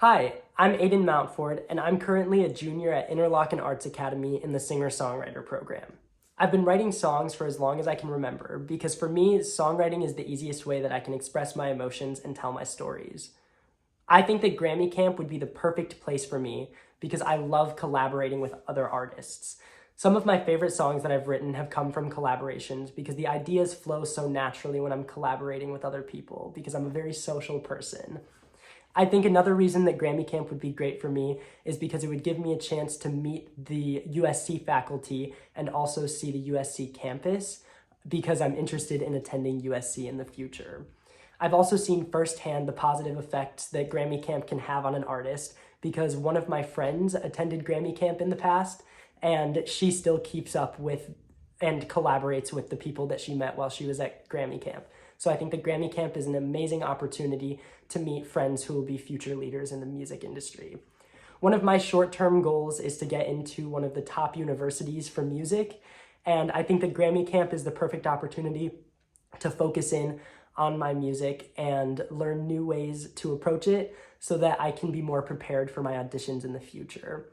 Hi, I'm Aidan Mountford, and I'm currently a junior at Interlochen Arts Academy in the singer-songwriter program. I've been writing songs for as long as I can remember because for me, songwriting is the easiest way that I can express my emotions and tell my stories. I think that Grammy Camp would be the perfect place for me because I love collaborating with other artists. Some of my favorite songs that I've written have come from collaborations because the ideas flow so naturally when I'm collaborating with other people because I'm a very social person. I think another reason that Grammy Camp would be great for me is because it would give me a chance to meet the USC faculty and also see the USC campus because I'm interested in attending USC in the future. I've also seen firsthand the positive effects that Grammy Camp can have on an artist because one of my friends attended Grammy Camp in the past and she still keeps up with and collaborates with the people that she met while she was at Grammy Camp. So I think that Grammy Camp is an amazing opportunity to meet friends who will be future leaders in the music industry. One of my short-term goals is to get into one of the top universities for music, and I think that Grammy Camp is the perfect opportunity to focus in on my music and learn new ways to approach it so that I can be more prepared for my auditions in the future.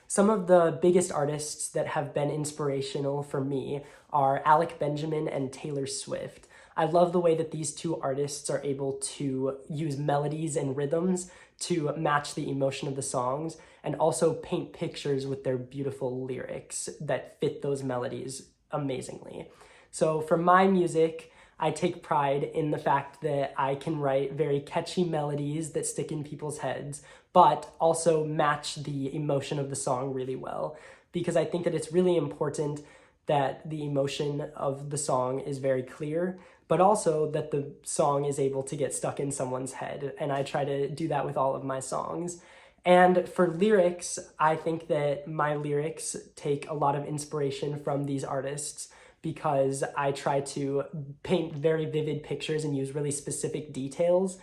Some of the biggest artists that have been inspirational for me are Alec Benjamin and Taylor Swift. I love the way that these two artists are able to use melodies and rhythms to match the emotion of the songs and also paint pictures with their beautiful lyrics that fit those melodies amazingly. So for my music, I take pride in the fact that I can write very catchy melodies that stick in people's heads, but also match the emotion of the song really well, because I think that it's really important that the emotion of the song is very clear, but also that the song is able to get stuck in someone's head, and I try to do that with all of my songs. And for lyrics, I think that my lyrics take a lot of inspiration from these artists because I try to paint very vivid pictures and use really specific details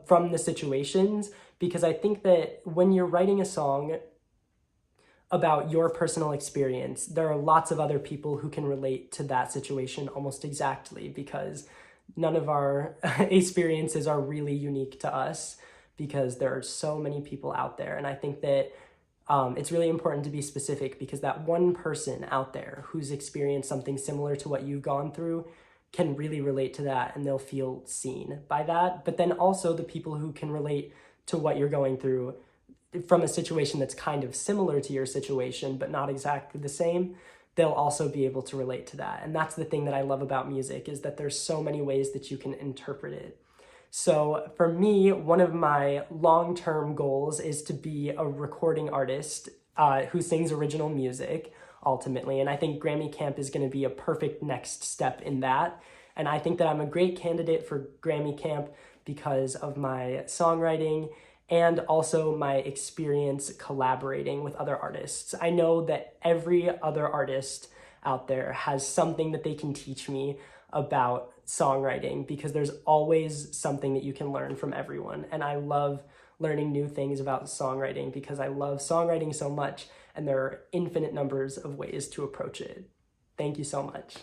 from the situations, because I think that when you're writing a song about your personal experience, there are lots of other people who can relate to that situation almost exactly, because none of our experiences are really unique to us because there are so many people out there. And I think that it's really important to be specific because that one person out there who's experienced something similar to what you've gone through can really relate to that and they'll feel seen by that. But then also the people who can relate to what you're going through from a situation that's kind of similar to your situation, but not exactly the same, they'll also be able to relate to that. And that's the thing that I love about music, is that there's so many ways that you can interpret it. So for me, one of my long-term goals is to be a recording artist who sings original music, ultimately. And I think Grammy Camp is going to be a perfect next step in that. And I think that I'm a great candidate for Grammy Camp because of my songwriting and also my experience collaborating with other artists. I know that every other artist out there has something that they can teach me about songwriting because there's always something that you can learn from everyone. And I love learning new things about songwriting because I love songwriting so much, and there are infinite numbers of ways to approach it. Thank you so much.